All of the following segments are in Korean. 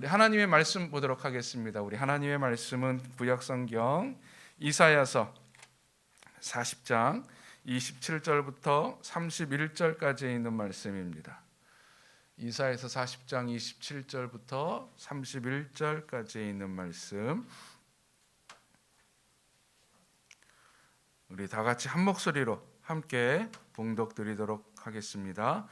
우리 하나님의 말씀 보도록 하겠습니다. 우리 하나님의 말씀은 구약성경 이사야서 40장 27절부터 31절까지 있는 말씀입니다. 이사야서 40장 27절부터 31절까지 있는 말씀, 우리 다 같이 한 목소리로 함께 봉독 드리도록 하겠습니다.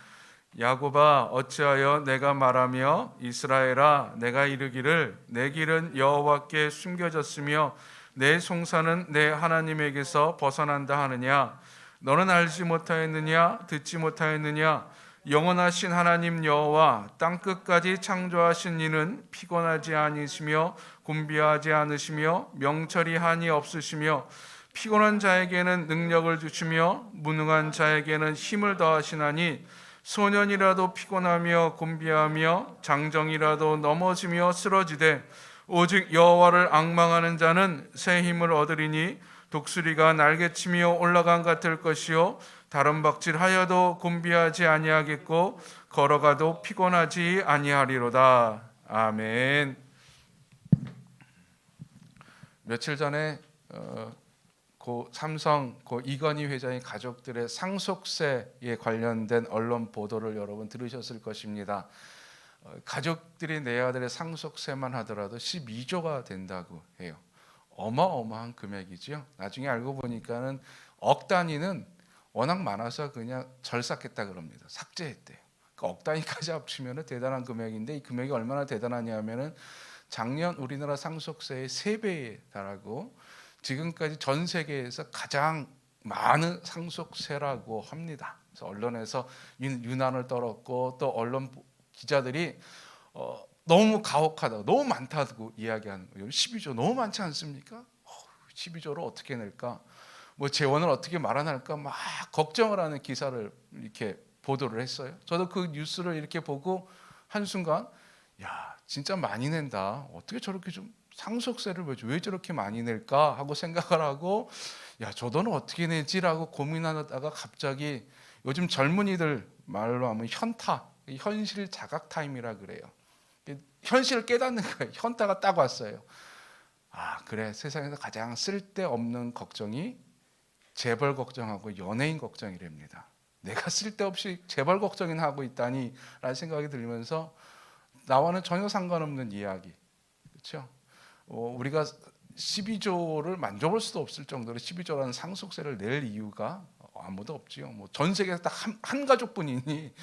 야곱아, 어찌하여 내가 말하며 이스라엘아, 내가 이르기를 내 길은 여호와께 숨겨졌으며 내 송사는 내 하나님에게서 벗어난다 하느냐? 너는 알지 못하였느냐? 듣지 못하였느냐? 영원하신 하나님 여호와 땅끝까지 창조하신 이는 피곤하지 아니시며 곤비하지 않으시며 명철이 한이 없으시며 피곤한 자에게는 능력을 주시며 무능한 자에게는 힘을 더하시나니 소년이라도 피곤하며 곤비하며 장정이라도 넘어지며 쓰러지되 오직 여호와를 앙망하는 자는 새 힘을 얻으리니 독수리가 날개치며 올라간 같을 것이요 다른 박질하여도 곤비하지 아니하겠고 걸어가도 피곤하지 아니하리로다. 아멘. 며칠 전에 삼성 이건희 회장의 가족들의 상속세에 관련된 언론 보도를 여러분 들으셨을 것입니다. 가족들이 내 아들의 상속세만 하더라도 12조가 된다고 해요. 어마어마한 금액이죠. 나중에 알고 보니까는 억 단위는 워낙 많아서 그냥 절삭했다 그럽니다. 삭제했대요. 그러니까 억 단위까지 합치면 대단한 금액인데, 이 금액이 얼마나 대단하냐면은 작년 우리나라 상속세의 3배에 달하고 지금까지 전 세계에서 가장 많은 상속세라고 합니다. 그래서 언론에서 유난을 떨었고 또 언론 기자들이 너무 가혹하다고, 너무 많다고 이야기하는 거예요. 12조 너무 많지 않습니까? 12조를 어떻게 낼까? 뭐 재원을 어떻게 마련할까? 막 걱정을 하는 기사를 이렇게 보도를 했어요. 저도 그 뉴스를 이렇게 보고 한순간, 야, 진짜 많이 낸다. 어떻게 저렇게 좀 상속세를 왜 저렇게 많이 낼까 하고 생각을 하고, 야, 저 돈은 어떻게 내지라고 고민하다가 갑자기 요즘 젊은이들 말로 하면 현타, 현실 자각 타임이라 그래요. 현실을 깨닫는 거예요. 현타가 딱 왔어요. 아, 그래, 세상에서 가장 쓸데없는 걱정이 재벌 걱정하고 연예인 걱정이랍니다. 내가 쓸데없이 재벌 걱정이나 하고 있다니 라는 생각이 들면서, 나와는 전혀 상관없는 이야기, 그렇죠? 우리가 12조를 만져볼 수도 없을 정도로 12조라는 상속세를 낼 이유가 아무도 없지요. 뭐 전 세계에서 딱 한 가족뿐이니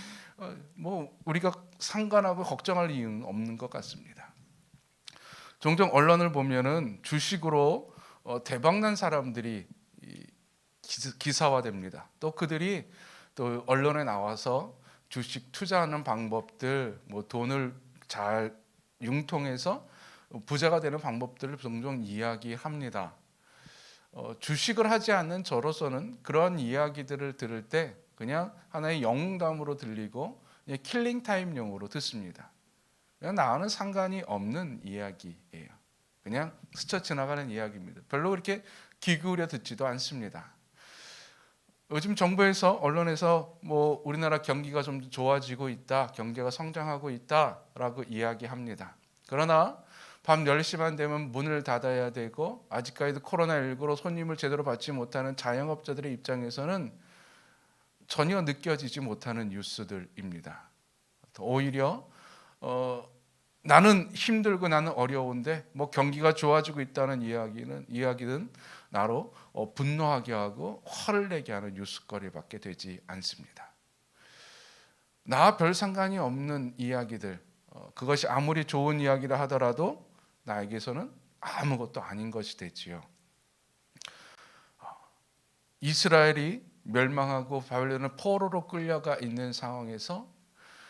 뭐 우리가 상관하고 걱정할 이유는 없는 것 같습니다. 종종 언론을 보면은 주식으로 대박난 사람들이 기사화됩니다. 또 그들이 또 언론에 나와서 주식 투자하는 방법들, 뭐 돈을 잘 융통해서 부자가 되는 방법들을 종종 이야기합니다. 주식을 하지 않는 저로서는 그런 이야기들을 들을 때 그냥 하나의 영웅담으로 들리고 그냥 킬링 타임용으로 듣습니다. 그냥 나와는 상관이 없는 이야기예요. 그냥 스쳐 지나가는 이야기입니다. 별로 그렇게 귀 기울여 듣지도 않습니다. 요즘 정부에서, 언론에서 뭐 우리나라 경기가 좀 좋아지고 있다, 경제가 성장하고 있다라고 이야기합니다. 그러나 밤 10시만 되면 문을 닫아야 되고 아직까지도 코로나19로 손님을 제대로 받지 못하는 자영업자들의 입장에서는 전혀 느껴지지 못하는 뉴스들입니다. 오히려 나는 힘들고 나는 어려운데 뭐 경기가 좋아지고 있다는 이야기는 나로 분노하게 하고 화를 내게 하는 뉴스거리밖에 되지 않습니다. 나와 별 상관이 없는 이야기들, 그것이 아무리 좋은 이야기라 하더라도 나에게서는 아무것도 아닌 것이 되지요. 이스라엘이 멸망하고 바벨론의 포로로 끌려가 있는 상황에서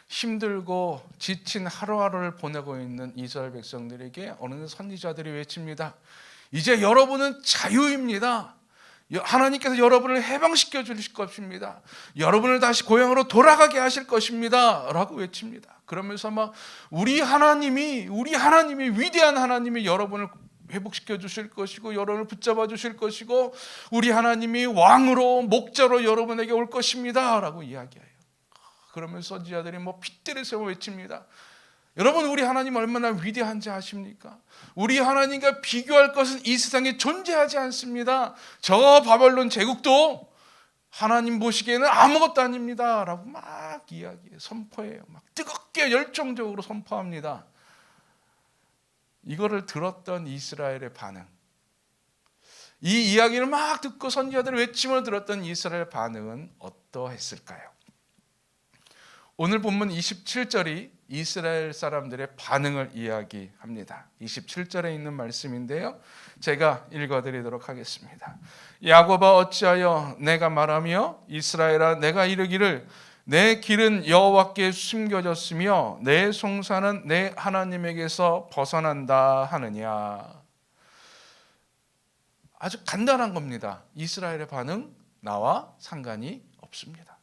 힘들고 지친 하루하루를 보내고 있는 이스라엘 백성들에게 어느 선지자들이 외칩니다. 이제 여러분은 자유입니다. 하나님께서 여러분을 해방시켜 주실 것입니다. 여러분을 다시 고향으로 돌아가게 하실 것입니다 라고 외칩니다. 그러면서 막 우리 하나님이 위대한 하나님이 여러분을 회복시켜 주실 것이고 여러분을 붙잡아 주실 것이고 우리 하나님이 왕으로 목자로 여러분에게 올 것입니다 라고 이야기해요. 그러면서 선지자들이 뭐 핏대를 세워 외칩니다. 여러분, 우리 하나님 얼마나 위대한지 아십니까? 우리 하나님과 비교할 것은 이 세상에 존재하지 않습니다. 저 바벨론 제국도 하나님 보시기에는 아무것도 아닙니다 라고 막 이야기해요. 선포해요. 막 뜨겁게 열정적으로 선포합니다. 이거를 들었던 이스라엘의 반응, 이 이야기를 막 듣고 선지자들의 외침을 들었던 이스라엘의 반응은 어떠했을까요? 오늘 본문 27절이 이스라엘 사람들의 반응을 이야기합니다. 27절에 있는 말씀인데요, 제가 읽어드리도록 하겠습니다. 야곱아, 어찌하여 내가 말하며 이스라엘아 내가 이르기를 내 길은 여호와께 숨겨졌으며 내 송사는 내 하나님에게서 벗어난다 하느냐. 아주 간단한 겁니다. 이스라엘의 반응, 나와 상관이 없습니다.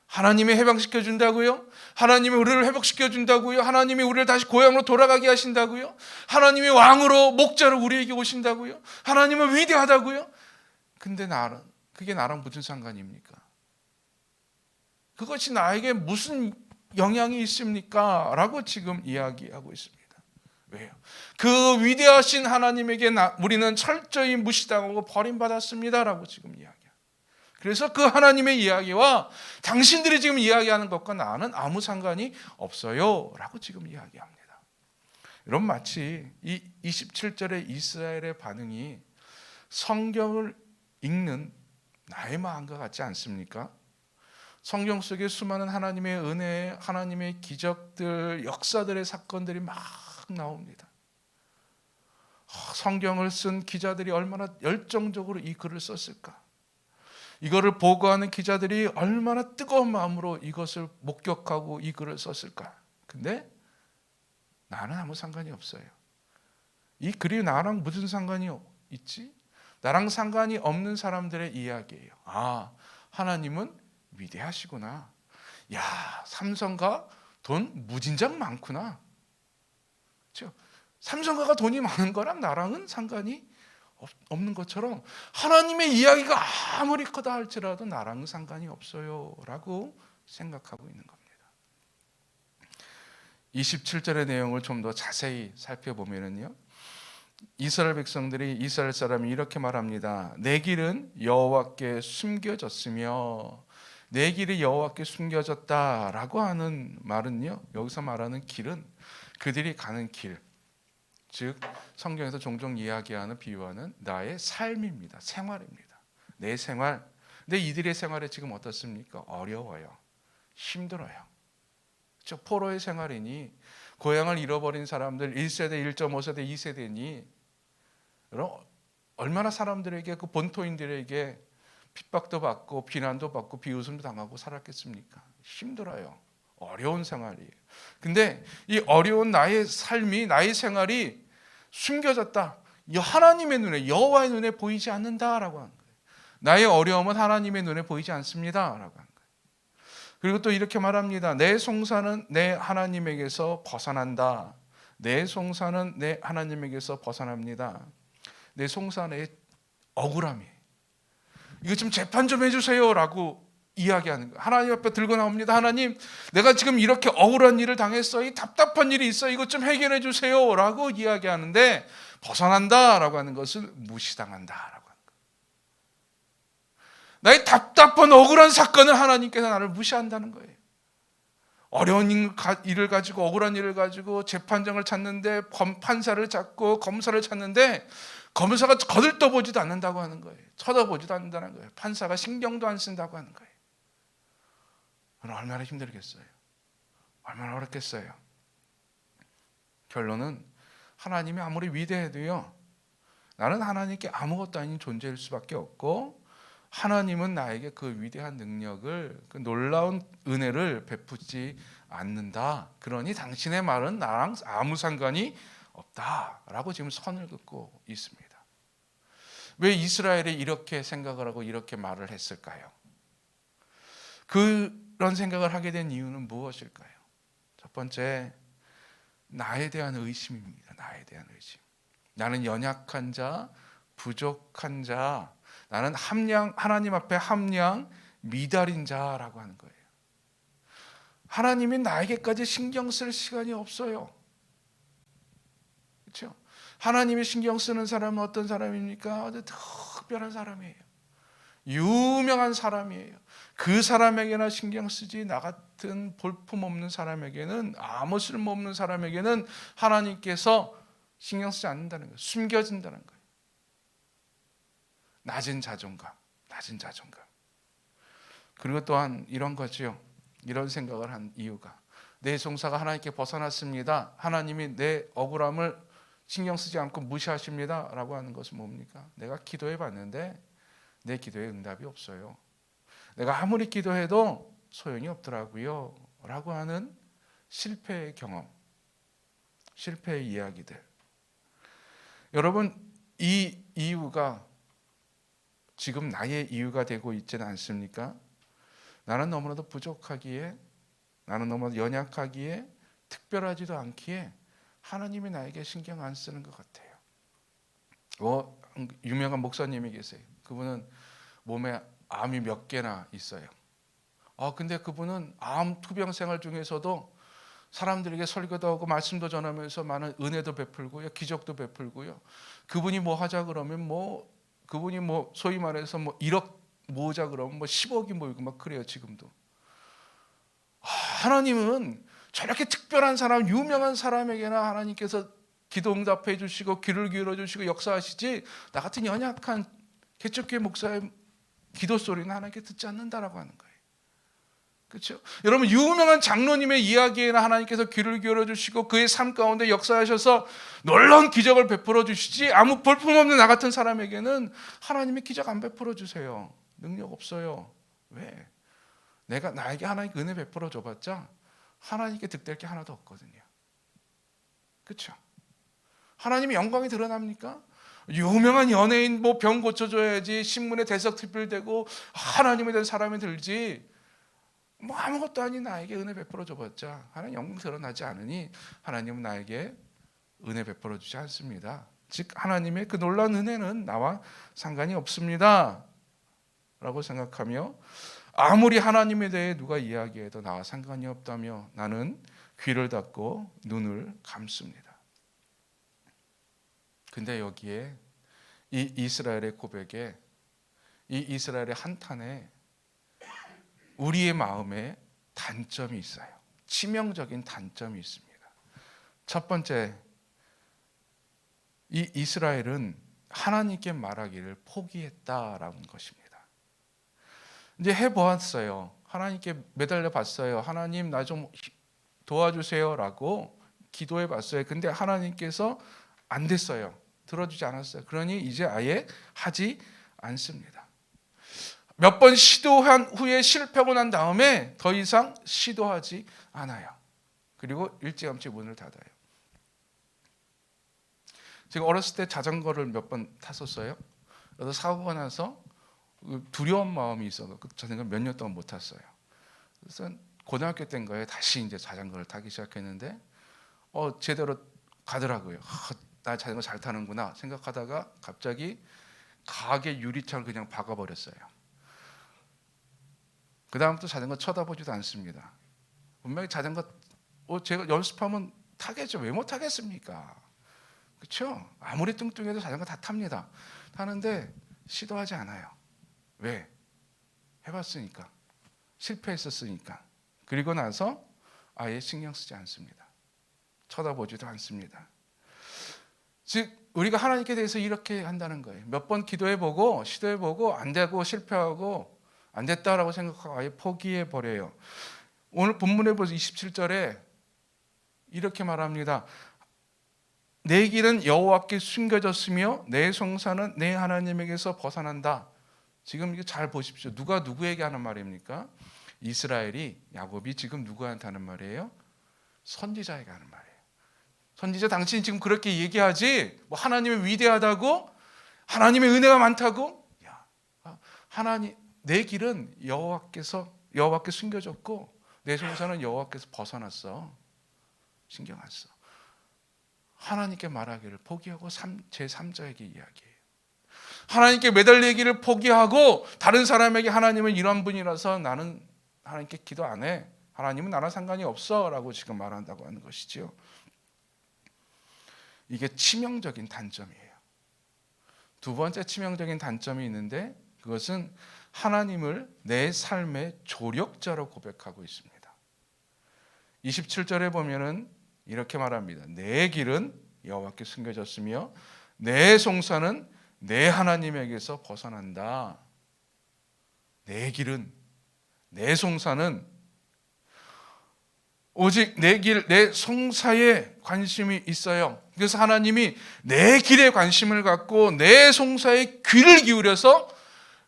하나님이 해방시켜 준다고요? 하나님이 우리를 회복시켜 준다고요? 하나님이 우리를 다시 고향으로 돌아가게 하신다고요? 하나님이 왕으로 목자로 우리에게 오신다고요? 하나님은 위대하다고요? 근데 그게 나랑 무슨 상관입니까? 그것이 나에게 무슨 영향이 있습니까? 라고 지금 이야기하고 있습니다. 왜요? 그 위대하신 하나님에게 우리는 철저히 무시당하고 버림받았습니다 라고 지금 이야기합니다. 그래서 그 하나님의 이야기와 당신들이 지금 이야기하는 것과 나는 아무 상관이 없어요 라고 지금 이야기합니다. 여러분, 마치 이 27절의 이스라엘의 반응이 성경을 읽는 나의 마음과 같지 않습니까? 성경 속에 수많은 하나님의 은혜, 하나님의 기적들, 역사들의 사건들이 막 나옵니다. 성경을 쓴 기자들이 얼마나 열정적으로 이 글을 썼을까? 이거를 보고하는 기자들이 얼마나 뜨거운 마음으로 이것을 목격하고 이 글을 썼을까? 근데 나는 아무 상관이 없어요. 이 글이 나랑 무슨 상관이 있지? 나랑 상관이 없는 사람들의 이야기예요. 아, 하나님은 위대하시구나. 야, 삼성가 돈 무진장 많구나. 그렇죠? 삼성가가 돈이 많은 거랑 나랑은 상관이 없는 것처럼 하나님의 이야기가 아무리 크다 할지라도 나랑은 상관이 없어요 라고 생각하고 있는 겁니다. 27절의 내용을 좀 더 자세히 살펴보면요, 이스라엘 백성들이, 이스라엘 사람이 이렇게 말합니다. 내 길은 여호와께 숨겨졌으며, 내 길이 여호와께 숨겨졌다라고 하는 말은요, 여기서 말하는 길은 그들이 가는 길, 즉 성경에서 종종 이야기하는 비유하는 나의 삶입니다. 생활입니다. 내 생활. 근데 이들의 생활이 지금 어떻습니까? 어려워요. 힘들어요. 그렇죠? 포로의 생활이니, 고향을 잃어버린 사람들 1세대, 1.5세대, 2세대니 얼마나 사람들에게, 그 본토인들에게 핍박도 받고 비난도 받고 비웃음도 당하고 살았겠습니까? 힘들어요. 어려운 생활이에요. 근데 이 어려운 나의 삶이, 나의 생활이 숨겨졌다. 하나님의 눈에, 여호와의 눈에 보이지 않는다라고 하는 거예요. 나의 어려움은 하나님의 눈에 보이지 않습니다라고 하는 거예요. 그리고 또 이렇게 말합니다. 내 송사는 내 하나님에게서 벗어난다. 내 송사는 내 하나님에게서 벗어납니다. 내 송사, 내 억울함이, 이거 좀 재판 좀 해주세요라고 이야기하는 거예요. 하나님 앞에 들고 나옵니다. 하나님, 내가 지금 이렇게 억울한 일을 당했어. 이 답답한 일이 있어. 이것 좀 해결해 주세요라고 이야기하는데, 벗어난다라고 하는 것은 무시당한다라고 하는 거예요. 나의 답답한 억울한 사건을 하나님께서 나를 무시한다는 거예요. 어려운 일을 가지고, 억울한 일을 가지고 재판장을 찾는데, 판사를 찾고 검사를 찾는데 검사가 거들떠보지도 않는다고 하는 거예요. 쳐다보지도 않는다는 거예요. 판사가 신경도 안 쓴다고 하는 거예요. 얼마나 힘들겠어요? 얼마나 어렵겠어요? 결론은 하나님이 아무리 위대해도요, 나는 하나님께 아무것도 아닌 존재일 수밖에 없고, 하나님은 나에게 그 위대한 능력을, 그 놀라운 은혜를 베푸지 않는다. 그러니 당신의 말은 나랑 아무 상관이 없다라고 지금 선을 긋고 있습니다. 왜 이스라엘이 이렇게 생각을 하고 이렇게 말을 했을까요? 그런 생각을 하게 된 이유는 무엇일까요? 첫 번째, 나에 대한 의심입니다. 나에 대한 의심. 나는 연약한 자, 부족한 자, 나는 하나님 앞에 함량 미달인 자라고 하는 거예요. 하나님이 나에게까지 신경 쓸 시간이 없어요. 그렇죠? 하나님이 신경 쓰는 사람은 어떤 사람입니까? 아주 특별한 사람이에요. 유명한 사람이에요. 그 사람에게나 신경 쓰지, 나 같은 볼품없는 사람에게는, 아무 쓸모없는 사람에게는 하나님께서 신경 쓰지 않는다는 거예요. 숨겨진다는 거예요. 낮은 자존감. 그리고 또한 이런 거죠. 이런 생각을 한 이유가, 내 송사가 하나님께 벗어났습니다. 하나님이 내 억울함을 신경 쓰지 않고 무시하십니다 라고 하는 것은 뭡니까? 내가 기도해 봤는데 내 기도에 응답이 없어요. 내가 아무리 기도해도 소용이 없더라고요 라고 하는 실패의 경험, 실패의 이야기들. 여러분, 이 이유가 지금 나의 이유가 되고 있지는 않습니까? 나는 너무나도 부족하기에, 나는 너무나도 연약하기에, 특별하지도 않기에 하나님이 나에게 신경 안 쓰는 것 같아요. 유명한 목사님이 계세요. 그분은 몸에 암이 몇 개나 있어요. 근데 그분은 암 투병 생활 중에서도 사람들에게 설교도 하고 말씀도 전하면서 많은 은혜도 베풀고요, 기적도 베풀고요. 그분이 뭐 하자 그러면 그분이 소위 말해서 1억 모으자 그러면 10억이 모이고 막 그래요. 지금도. 하나님은 저렇게 특별한 사람, 유명한 사람에게나 하나님께서 기도 응답해 주시고 귀를 기울여 주시고 역사하시지, 나 같은 연약한 개척교회 목사의 기도 소리는 하나님께 듣지 않는다라고 하는 거예요. 그렇죠? 여러분, 유명한 장로님의 이야기에는 하나님께서 귀를 기울여 주시고 그의 삶 가운데 역사하셔서 놀라운 기적을 베풀어 주시지, 아무 볼품없는 나 같은 사람에게는 하나님이 기적 안 베풀어 주세요. 능력 없어요. 왜? 나에게 하나님 은혜 베풀어 줘봤자 하나님께 득될 게 하나도 없거든요. 그렇죠? 하나님의 영광이 드러납니까? 유명한 연예인 병 고쳐줘야지 신문에 대석특필되고 하나님에 대한 사람이 들지, 아무것도 아닌 나에게 은혜 베풀어 줘봤자 하나님 영광 드러나지 않으니 하나님은 나에게 은혜 베풀어 주지 않습니다. 즉 하나님의 그 놀라운 은혜는 나와 상관이 없습니다 라고 생각하며, 아무리 하나님에 대해 누가 이야기해도 나와 상관이 없다며 나는 귀를 닫고 눈을 감습니다. 근데 여기에 이 이스라엘의 고백에, 이 이스라엘의 한탄에 우리의 마음에 단점이 있어요. 치명적인 단점이 있습니다. 첫 번째, 이 이스라엘은 하나님께 말하기를 포기했다라는 것입니다. 이제 해보았어요. 하나님께 매달려 봤어요. 하나님 나 좀 도와주세요 라고 기도해 봤어요. 근데 하나님께서 안 됐어요. 들어주지 않았어요. 그러니 이제 아예 하지 않습니다. 몇 번 시도한 후에 실패하고 난 다음에 더 이상 시도하지 않아요. 그리고 일찌감치 문을 닫아요. 제가 어렸을 때 자전거를 몇 번 탔었어요. 그래서 사고가 나서 두려운 마음이 있어서 그 자전거 몇 년 동안 못 탔어요. 그래서 고등학교 때인 거예요. 다시 이제 자전거를 타기 시작했는데 제대로 가더라고요. 나 자전거 잘 타는구나 생각하다가 갑자기 가게 유리창을 그냥 박아버렸어요. 그 다음부터 자전거 쳐다보지도 않습니다. 분명히 자전거 제가 연습하면 타겠죠. 왜 못 타겠습니까? 그렇죠? 아무리 뚱뚱해도 자전거 다 탑니다. 타는데 시도하지 않아요. 왜? 해봤으니까. 실패했었으니까. 그리고 나서 아예 신경 쓰지 않습니다. 쳐다보지도 않습니다. 즉 우리가 하나님께 대해서 이렇게 한다는 거예요. 몇 번 기도해보고 시도해보고 안 되고 실패하고 안 됐다라고 생각하고 아예 포기해버려요. 오늘 본문에 보세요. 27절에 이렇게 말합니다. 내 길은 여호와께 숨겨졌으며 내 송사는 내 하나님에게서 벗어난다. 지금 이거 잘 보십시오. 누가 누구에게 하는 말입니까? 이스라엘이, 야곱이 지금 누구한테 하는 말이에요? 선지자에게 하는 말이에요. 선지자, 당신이 지금 그렇게 얘기하지 하나님이 위대하다고, 하나님의 은혜가 많다고. 하나님, 내 길은 여호와께 숨겨졌고 내 송사는 여호와께서 벗어났어. 신경 안 써. 하나님께 말하기를 포기하고 제3자에게 이야기해요. 하나님께 매달리기를 포기하고 다른 사람에게 하나님은 이런 분이라서 나는 하나님께 기도 안 해. 하나님은 나랑 상관이 없어라고 지금 말한다고 하는 것이지요. 이게 치명적인 단점이에요. 두 번째 치명적인 단점이 있는데 그것은 하나님을 내 삶의 조력자로 고백하고 있습니다. 27절에 보면은 이렇게 말합니다. 내 길은 여호와께 숨겨졌으며 내 송사는 내 하나님에게서 벗어난다. 내 길은, 내 송사는 오직 내 길, 내 송사에 관심이 있어요. 그래서 하나님이 내 길에 관심을 갖고 내 송사에 귀를 기울여서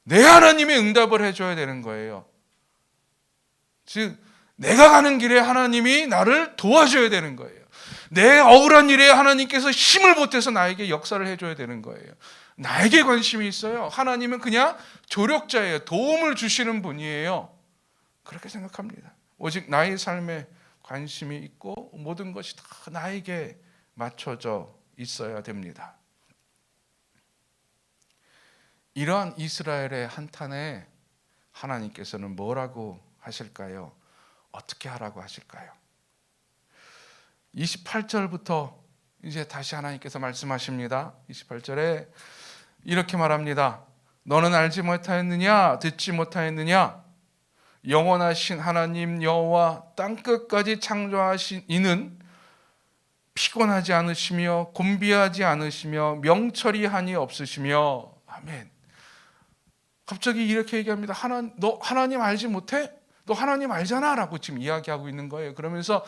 내 하나님이 응답을 해줘야 되는 거예요. 즉 내가 가는 길에 하나님이 나를 도와줘야 되는 거예요. 내 억울한 일에 하나님께서 힘을 보태서 나에게 역사를 해줘야 되는 거예요. 나에게 관심이 있어요. 하나님은 그냥 조력자예요. 도움을 주시는 분이에요. 그렇게 생각합니다. 오직 나의 삶에 관심이 있고 모든 것이 다 나에게 맞춰져 있어야 됩니다. 이러한 이스라엘의 한탄에 하나님께서는 뭐라고 하실까요? 어떻게 하라고 하실까요? 28절부터 이제 다시 하나님께서 말씀하십니다. 28절에 이렇게 말합니다. 너는 알지 못하였느냐? 듣지 못하였느냐? 영원하신 하나님 여호와 땅끝까지 창조하신 이는 피곤하지 않으시며 곤비하지 않으시며 명철이 한이 없으시며. 아멘. 갑자기 이렇게 얘기합니다. 너 하나님 알지 못해? 너 하나님 알잖아 라고 지금 이야기하고 있는 거예요. 그러면서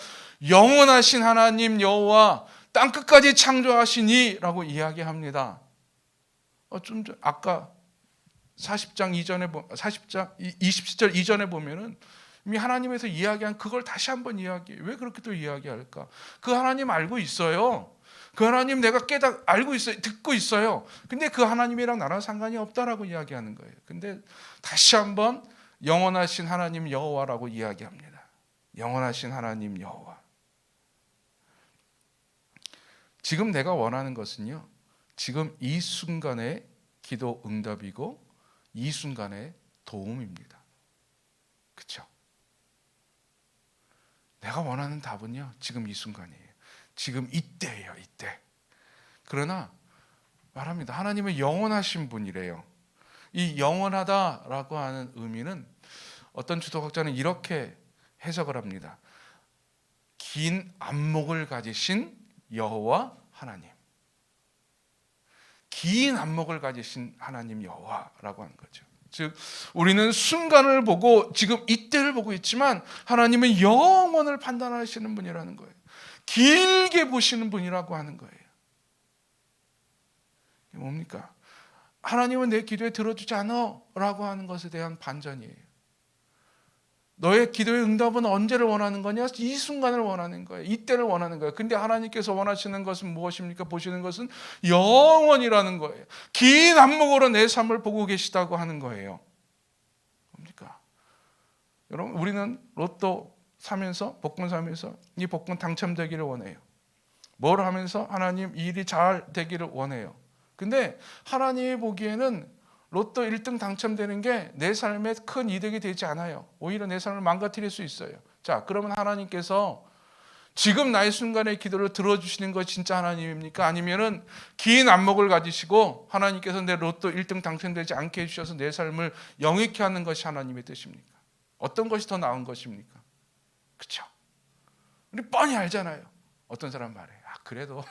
영원하신 하나님 여호와 땅끝까지 창조하시니 라고 이야기합니다. 좀 아까 40장 이전에 40장 20절 이전에 보면은 이미 하나님에서 이야기한 그걸 다시 한번 이야기해요. 왜 그렇게 또 이야기할까? 그 하나님 알고 있어요. 그 하나님 내가 알고 있어요. 듣고 있어요. 근데 그 하나님이랑 나랑 상관이 없다라고 이야기하는 거예요. 근데 다시 한번 영원하신 하나님 여호와라고 이야기합니다. 영원하신 하나님 여호와. 지금 내가 원하는 것은요, 지금 이 순간의 기도 응답이고 이 순간의 도움입니다. 그렇죠? 내가 원하는 답은요, 지금 이 순간이에요. 지금 이때예요, 이때. 그러나 말합니다. 하나님은 영원하신 분이래요. 이 영원하다라고 하는 의미는 어떤 주도학자는 이렇게 해석을 합니다. 긴 안목을 가지신 여호와 하나님. 긴 안목을 가지신 하나님 여호와라고 하는 거죠. 즉 우리는 순간을 보고 지금 이때를 보고 있지만 하나님은 영원을 판단하시는 분이라는 거예요. 길게 보시는 분이라고 하는 거예요. 이게 뭡니까? 하나님은 내 기도에 들어주지 않아 라고 하는 것에 대한 반전이에요. 너의 기도의 응답은 언제를 원하는 거냐? 이 순간을 원하는 거예요. 이때를 원하는 거예요. 근데 하나님께서 원하시는 것은 무엇입니까? 보시는 것은 영원이라는 거예요. 긴 안목으로 내 삶을 보고 계시다고 하는 거예요. 뭡니까? 여러분, 우리는 로또 사면서, 복권 사면서 이 복권 당첨되기를 원해요. 뭘 하면서? 하나님 이 일이 잘 되기를 원해요. 근데 하나님이 보기에는 로또 1등 당첨되는 게 내 삶에 큰 이득이 되지 않아요. 오히려 내 삶을 망가뜨릴 수 있어요. 자, 그러면 하나님께서 지금 나의 순간의 기도를 들어주시는 거 진짜 하나님입니까? 아니면은 긴 안목을 가지시고 하나님께서 내 로또 1등 당첨되지 않게 해주셔서 내 삶을 영위케 하는 것이 하나님의 뜻입니까? 어떤 것이 더 나은 것입니까? 그렇죠? 우리 뻔히 알잖아요. 어떤 사람 말해. 그래도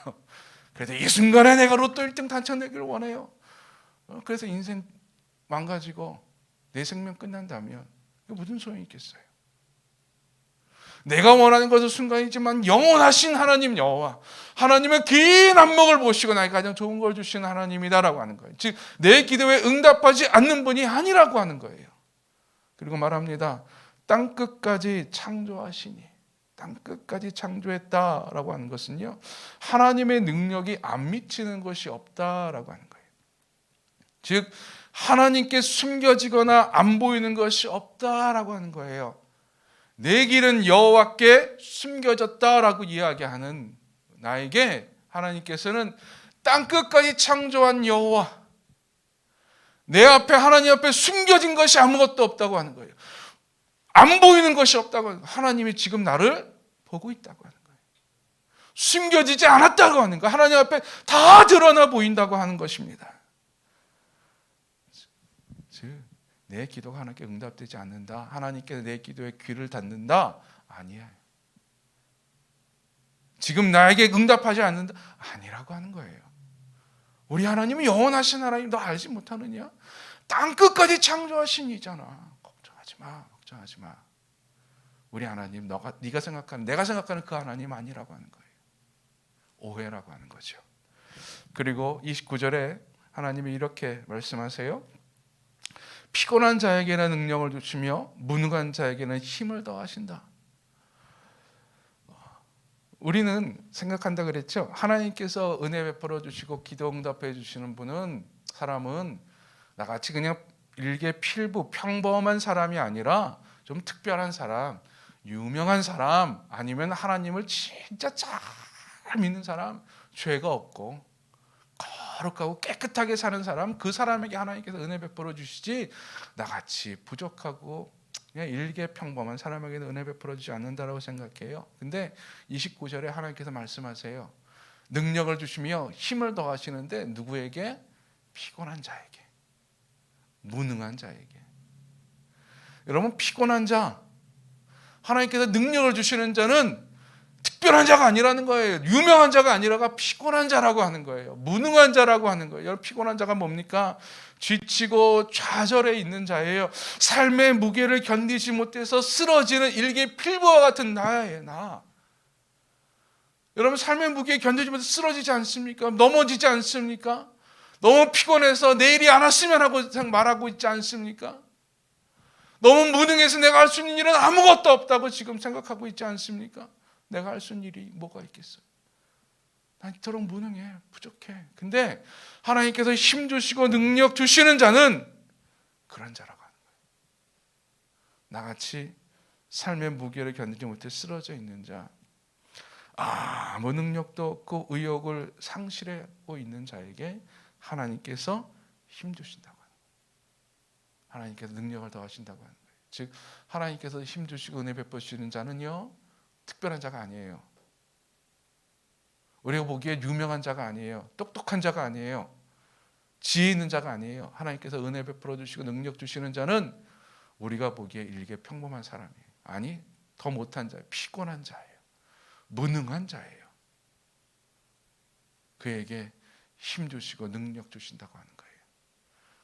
이 순간에 내가 로또 1등 당첨되기를 원해요. 그래서 인생 망가지고 내 생명 끝난다면 무슨 소용이 있겠어요? 내가 원하는 것은 순간이지만 영원하신 하나님 여호와, 하나님은 긴 안목을 보시고 나에게 가장 좋은 걸 주시는 하나님이다라고 하는 거예요. 즉 내 기도에 응답하지 않는 분이 아니라고 하는 거예요. 그리고 말합니다. 땅끝까지 창조하시니, 땅끝까지 창조했다라고 하는 것은요, 하나님의 능력이 안 미치는 것이 없다라고 하는 거예요. 즉 하나님께 숨겨지거나 안 보이는 것이 없다라고 하는 거예요. 내 길은 여호와께 숨겨졌다라고 이야기하는 나에게 하나님께서는 땅끝까지 창조한 여호와, 내 앞에 하나님 앞에 숨겨진 것이 아무것도 없다고 하는 거예요. 안 보이는 것이 없다고, 하나님이 지금 나를 보고 있다고 하는 거예요. 숨겨지지 않았다고 하는 거예요. 하나님 앞에 다 드러나 보인다고 하는 것입니다. 즉, 내 기도가 하나님께 응답되지 않는다, 하나님께서 내 기도에 귀를 닫는다, 아니에요. 지금 나에게 응답하지 않는다, 아니라고 하는 거예요. 우리 하나님은 영원하신 하나님, 너 알지 못하느냐? 땅 끝까지 창조하신 이잖아. 걱정하지 마, 걱정하지 마. 우리 하나님, 네가 생각하는, 내가 생각하는 그 하나님 아니라고 하는 거예요. 오해라고 하는 거죠. 그리고 29절에 하나님이 이렇게 말씀하세요. 피곤한 자에게는 능력을 주시며 무능한 자에게는 힘을 더하신다. 우리는 생각한다 그랬죠. 하나님께서 은혜 베풀어 주시고 기도 응답해 주시는 분은, 사람은 나같이 그냥 일개 필부 평범한 사람이 아니라 좀 특별한 사람, 유명한 사람, 아니면 하나님을 진짜 잘 믿는 사람, 죄가 없고 거룩하고 깨끗하게 사는 사람, 그 사람에게 하나님께서 은혜 베풀어 주시지, 나같이 부족하고 그냥 일개 평범한 사람에게는 은혜 베풀어 주지 않는다라고 생각해요. 근데 29절에 하나님께서 말씀하세요. 능력을 주시며 힘을 더하시는데 누구에게? 피곤한 자에게, 무능한 자에게. 여러분, 피곤한 자, 하나님께서 능력을 주시는 자는 특별한 자가 아니라는 거예요. 유명한 자가 아니라가 피곤한 자라고 하는 거예요. 무능한 자라고 하는 거예요. 여러분, 피곤한 자가 뭡니까? 지치고 좌절해 있는 자예요. 삶의 무게를 견디지 못해서 쓰러지는 일개 필부와 같은 나예요. 나. 여러분, 삶의 무게 견디지 못해서 쓰러지지 않습니까? 넘어지지 않습니까? 너무 피곤해서 내일이 안 왔으면 하고 말하고 있지 않습니까? 너무 무능해서 내가 할 수 있는 일은 아무것도 없다고 지금 생각하고 있지 않습니까? 내가 할 수 있는 일이 뭐가 있겠어요? 난 이토록 무능해, 부족해. 근데 하나님께서 힘 주시고 능력 주시는 자는 그런 자라고 하는 거예요. 나같이 삶의 무게를 견디지 못해 쓰러져 있는 자, 아무 능력도 없고 의욕을 상실하고 있는 자에게 하나님께서 힘 주신다고 하는 거예요. 하나님께서 능력을 더하신다고 하는 거예요. 즉, 하나님께서 힘 주시고 은혜 베푸시는 자는요, 특별한 자가 아니에요. 우리가 보기에 유명한 자가 아니에요. 똑똑한 자가 아니에요. 지혜 있는 자가 아니에요. 하나님께서 은혜 베풀어 주시고 능력 주시는 자는 우리가 보기에 일개 평범한 사람이에요. 아니, 더 못한 자예요. 피곤한 자예요. 무능한 자예요. 그에게 힘 주시고 능력 주신다고 하는 거예요.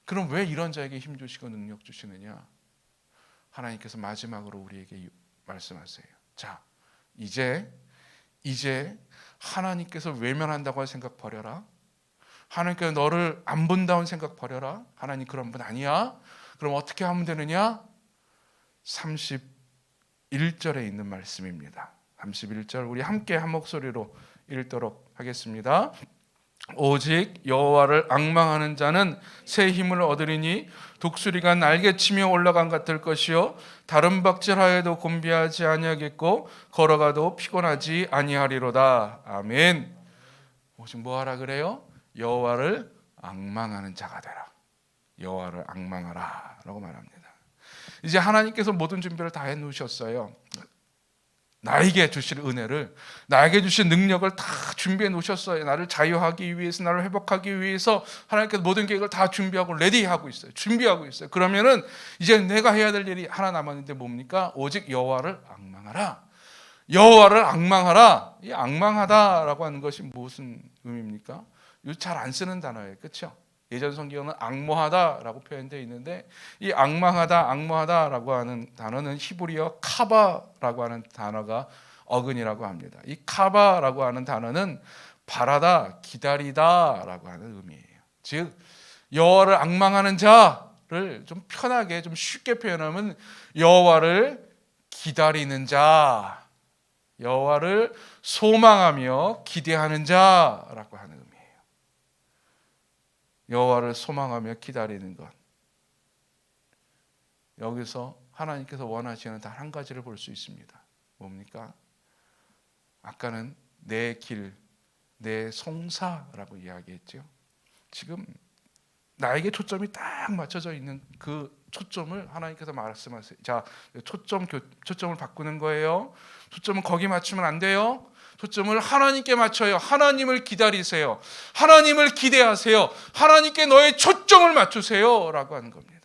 그럼 왜 이런 자에게 힘 주시고 능력 주시느냐? 하나님께서 마지막으로 우리에게 말씀하세요. 자, 이제 하나님께서 외면한다고 할 생각 버려라. 하나님께서 너를 안 본다는 생각 버려라. 하나님 그런 분 아니야. 그럼 어떻게 하면 되느냐? 31절에 있는 말씀입니다. 31절 우리 함께 한 목소리로 읽도록 하겠습니다. 오직 여호와를 앙망하는 자는 새 힘을 얻으리니 독수리가 날개치며 올라간 같을 것이요 다른 박질하여도 곤비하지 아니하겠고 걸어가도 피곤하지 아니하리로다. 아멘. 오직 뭐하라 그래요? 여호와를 앙망하는 자가 되라. 여호와를 앙망하라 라고 말합니다. 이제 하나님께서 모든 준비를 다 해놓으셨어요. 나에게 주실 은혜를, 나에게 주실 능력을 다 준비해 놓으셨어요. 나를 자유하기 위해서, 나를 회복하기 위해서 하나님께서 모든 계획을 다 준비하고 레디하고 있어요. 준비하고 있어요. 그러면은 이제 내가 해야 될 일이 하나 남았는데 뭡니까? 오직 여호와를 앙망하라. 여호와를 앙망하라. 이 앙망하다라고 하는 것이 무슨 의미입니까? 잘 안 쓰는 단어예요. 그렇죠? 예전 성경은 앙모하다라고 표현되어 있는데 이 앙모하다라고 하는 단어는 히브리어 카바라고 하는 단어가 어근이라고 합니다. 이 카바라고 하는 단어는 바라다, 기다리다라고 하는 의미예요. 즉 여호와를 앙망하는 자를 좀 편하게, 좀 쉽게 표현하면 여호와를 기다리는 자, 여호와를 소망하며 기대하는 자라고 하는 의미예요. 여호와를 소망하며 기다리는 것. 여기서 하나님께서 원하시는 단 한 가지를 볼 수 있습니다. 뭡니까? 아까는 내 길, 내 송사라고 이야기했죠. 지금 나에게 초점이 딱 맞춰져 있는 그 초점을 하나님께서 말씀하세요. 자, 초점을 바꾸는 거예요. 초점은 거기 맞추면 안 돼요. 초점을 하나님께 맞춰요. 하나님을 기다리세요. 하나님을 기대하세요. 하나님께 너의 초점을 맞추세요 라고 하는 겁니다.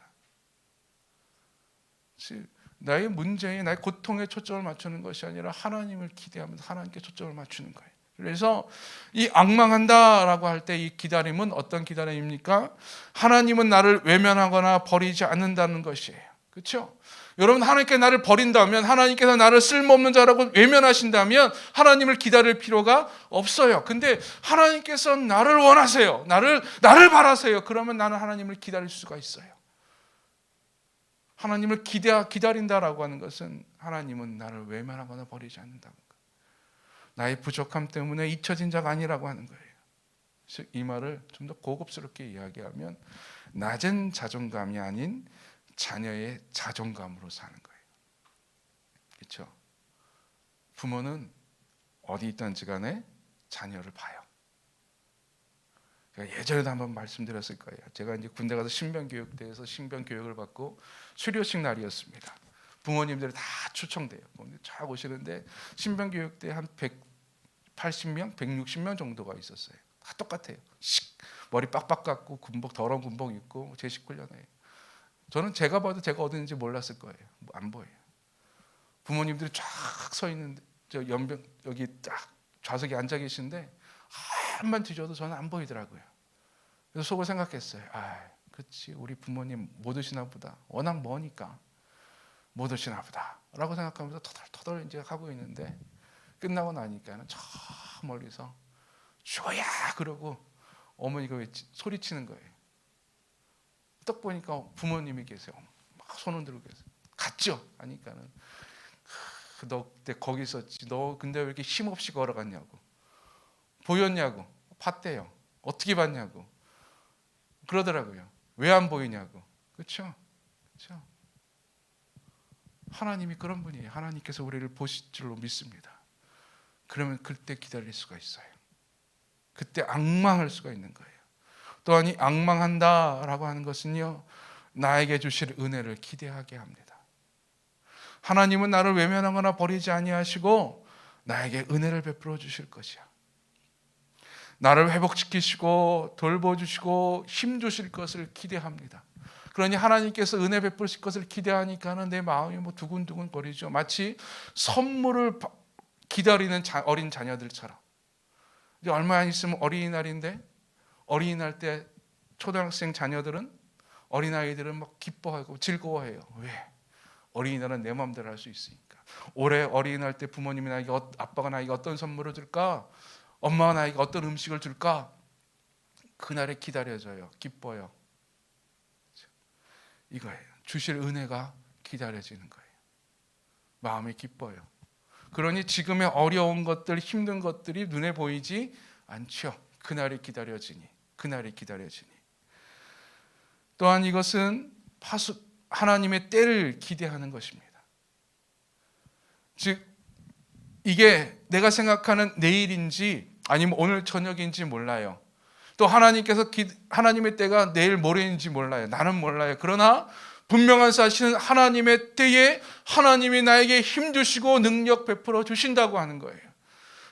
나의 문제에, 나의 고통에 초점을 맞추는 것이 아니라 하나님을 기대하면서 하나님께 초점을 맞추는 거예요. 그래서 이 앙망한다라고 할 때 이 기다림은 어떤 기다림입니까? 하나님은 나를 외면하거나 버리지 않는다는 것이에요. 그렇죠? 여러분, 하나님께 나를 버린다면, 하나님께서 나를 쓸모없는 자라고 외면하신다면 하나님을 기다릴 필요가 없어요. 근데 하나님께서 나를 원하세요. 나를 바라세요. 그러면 나는 하나님을 기다릴 수가 있어요. 하나님을 기다린다라고 하는 것은 하나님은 나를 외면하거나 버리지 않는다는 것. 나의 부족함 때문에 잊혀진 자가 아니라고 하는 거예요. 즉 이 말을 좀 더 고급스럽게 이야기하면 낮은 자존감이 아닌 자녀의 자존감으로 사는 거예요. 그렇죠? 부모는 어디 있든지 간에 자녀를 봐요. 제가 예전에도 한번 말씀드렸을 거예요. 제가 이제 군대 가서 신병교육대에서 신병교육을 받고 수료식 날이었습니다. 부모님들이 다 초청돼요. 쫙 오시는데 신병교육대 한 180명, 160명 정도가 있었어요. 다 똑같아요. 머리 빡빡 깎고 더러운 군복 입고 제식 훈련해요. 저는 제가 봐도 제가 어디 있는지 몰랐을 거예요. 안 보여요. 부모님들이 쫙 서 있는데 저 연병 여기 딱 좌석에 앉아 계신데 한번 뒤져도 저는 안 보이더라고요. 그래서 속으로 생각했어요. 그렇지, 우리 부모님 못 오시나 보다. 워낙 머니까 못 오시나 보다 라고 생각하면서 터덜터덜 이제 하고 있는데 끝나고 나니까는 저 멀리서 주호야 그러고 어머니가 소리치는 거예요. 딱 보니까 부모님이 계세요. 막 손 흔들고 계세요. 갔죠? 하니까는 너 그때 거기 있었지. 너 근데 왜 이렇게 힘없이 걸어갔냐고. 보였냐고. 봤대요. 어떻게 봤냐고. 그러더라고요. 왜 안 보이냐고. 그렇죠? 그렇죠? 하나님이 그런 분이에요. 하나님께서 우리를 보실 줄로 믿습니다. 그러면 그때 기다릴 수가 있어요. 그때 앙망할 수가 있는 거예요. 또한 이 앙망한다라고 하는 것은요, 나에게 주실 은혜를 기대하게 합니다. 하나님은 나를 외면하거나 버리지 아니하시고 나에게 은혜를 베풀어 주실 것이야. 나를 회복시키시고 돌보주시고 힘 주실 것을 기대합니다. 그러니 하나님께서 은혜 베푸실 것을 기대하니까는 내 마음이 두근두근 거리죠. 마치 선물을 기다리는 어린 자녀들처럼. 이제 얼마 안 있으면 어린이날인데 어린이날 때 초등학생 자녀들은 어린아이들은 막 기뻐하고 즐거워해요. 왜? 어린이날은 내 마음대로 할 수 있으니까. 올해 어린이날 때 부모님이 나에게 아빠가 나에게 어떤 선물을 줄까? 엄마가 나에게 어떤 음식을 줄까? 그날에 기다려져요. 기뻐요. 이거예요. 주실 은혜가 기다려지는 거예요. 마음이 기뻐요. 그러니 지금의 어려운 것들, 힘든 것들이 눈에 보이지 않죠. 그날이 기다려지니. 또한 이것은 하나님의 때를 기대하는 것입니다. 즉 이게 내가 생각하는 내일인지 아니면 오늘 저녁인지 몰라요. 또 하나님의 때가 내일 모레인지 몰라요. 나는 몰라요. 그러나 분명한 사실은 하나님의 때에 하나님이 나에게 힘 주시고 능력 베풀어 주신다고 하는 거예요.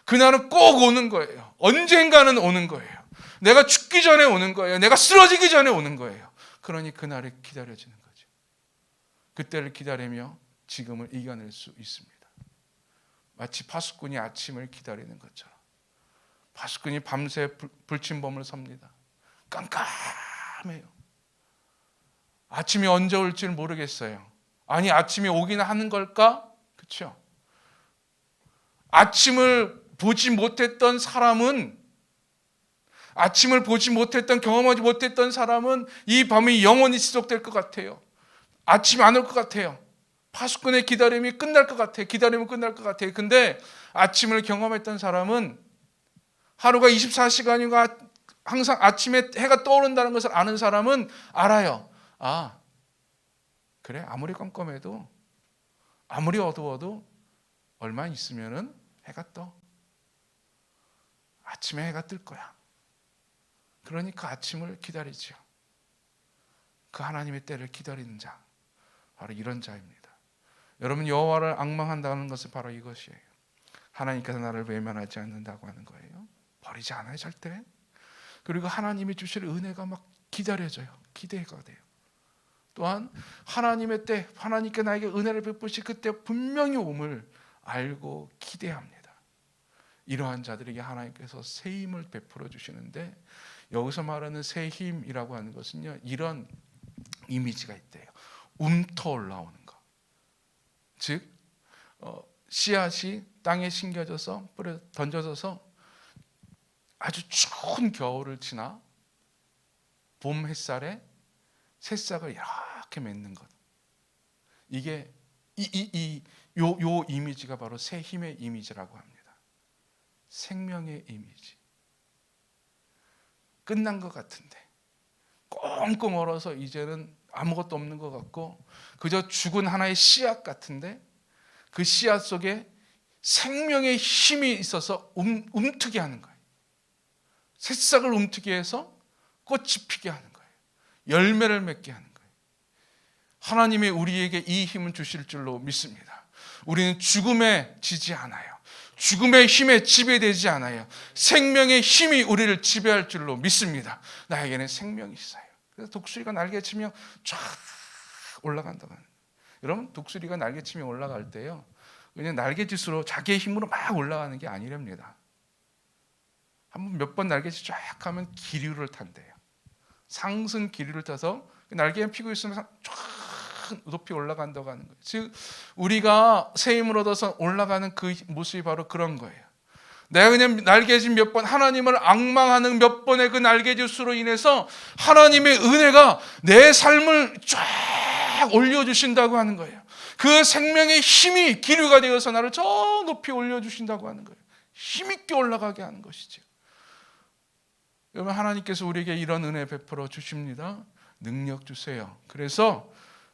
그날은 꼭 오는 거예요. 언젠가는 오는 거예요. 내가 죽기 전에 오는 거예요. 내가 쓰러지기 전에 오는 거예요. 그러니 그날이 기다려지는 거죠. 그때를 기다리며 지금을 이겨낼 수 있습니다. 마치 파수꾼이 아침을 기다리는 것처럼. 파수꾼이 밤새 불침범을 섭니다. 깜깜해요. 아침이 언제 올지를 모르겠어요. 아니 아침이 오긴 하는 걸까? 그렇죠? 아침을 보지 못했던 사람은 경험하지 못했던 사람은 이 밤이 영원히 지속될 것 같아요. 아침이 안 올 것 같아요. 파수꾼의 기다림이 끝날 것 같아요. 기다림은 끝날 것 같아요. 근데 아침을 경험했던 사람은 하루가 24시간이고 항상 아침에 해가 떠오른다는 것을 아는 사람은 알아요. 그래, 아무리 껌껌해도 아무리 어두워도 얼마 있으면은 해가 떠. 아침에 해가 뜰 거야. 그러니까 아침을 기다리죠. 그 하나님의 때를 기다리는 자, 바로 이런 자입니다. 여러분, 여호와를 앙망한다는 것은 바로 이것이에요. 하나님께서 나를 외면하지 않는다고 하는 거예요. 버리지 않아요, 절대. 그리고 하나님이 주실 은혜가 막 기다려져요. 기대가 돼요. 또한 하나님의 때, 하나님께 나에게 은혜를 베푸시 그때 분명히 옴을 알고 기대합니다. 이러한 자들에게 하나님께서 새 힘을 베풀어 주시는데, 여기서 말하는 새 힘이라고 하는 것은요, 이런 이미지가 있대요. 움터 올라오는 것. 즉 씨앗이 땅에 심겨져서 뿌려 던져져서 아주 추운 겨울을 지나 봄 햇살에 새싹을 이렇게 맺는 것. 이게 요 이미지가 바로 새 힘의 이미지라고 합니다. 생명의 이미지. 끝난 것 같은데 꽁꽁 얼어서 이제는 아무것도 없는 것 같고 그저 죽은 하나의 씨앗 같은데, 그 씨앗 속에 생명의 힘이 있어서 움트게 하는 거예요. 새싹을 움트게 해서 꽃이 피게 하는 거예요. 열매를 맺게 하는 거예요. 하나님이 우리에게 이 힘을 주실 줄로 믿습니다. 우리는 죽음에 지지 않아요. 죽음의 힘에 지배되지 않아요. 생명의 힘이 우리를 지배할 줄로 믿습니다. 나에게는 생명이 있어요. 그래서 독수리가 날개치며 쫙 올라간다고 하는. 여러분, 독수리가 날개치며 올라갈 때요, 그냥 날개짓으로 자기의 힘으로 막 올라가는 게 아니랍니다. 한번 몇 번 날개짓 쫙 하면 기류를 탄대요. 상승 기류를 타서 날개만 피고 있으면 쫙 높이 올라간다고 하는 거예요. 즉 우리가 새 힘을 얻어서 올라가는 그 모습이 바로 그런 거예요. 내가 그냥 날개짓 몇 번, 하나님을 앙망하는 몇 번의 그 날개짓으로 인해서 하나님의 은혜가 내 삶을 쫙 올려주신다고 하는 거예요. 그 생명의 힘이 기류가 되어서 나를 저 높이 올려주신다고 하는 거예요. 힘있게 올라가게 하는 것이죠. 여러분, 하나님께서 우리에게 이런 은혜 베풀어 주십니다. 능력 주세요. 그래서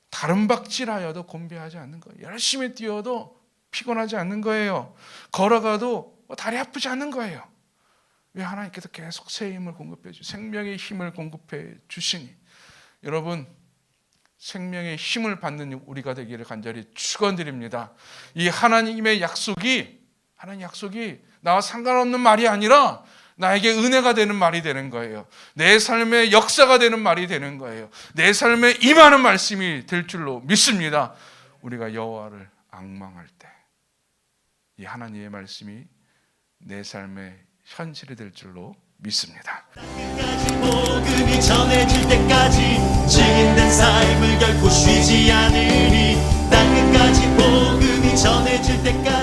다른 박질하여도 곤비하지 않는 거예요. 열심히 뛰어도 피곤하지 않는 거예요. 걸어가도 다리 아프지 않는 거예요. 왜? 하나님께서 계속 새 힘을 공급해 주시고 생명의 힘을 공급해 주시니, 여러분, 생명의 힘을 받는 우리가 되기를 간절히 축원드립니다. 이 하나님의 약속이, 하나님 약속이 나와 상관없는 말이 아니라 나에게 은혜가 되는 말이 되는 거예요. 내 삶의 역사가 되는 말이 되는 거예요. 내 삶에 임하는 말씀이 될 줄로 믿습니다. 우리가 여호와를 앙망할 때 이 하나님의 말씀이 내 삶의 현실이 될 줄로 믿습니다. 끝까지 복음이 전해질 때까지 증인된 삶을 결코 쉬지 않으니 땅 끝까지 복음이 전해질 때까지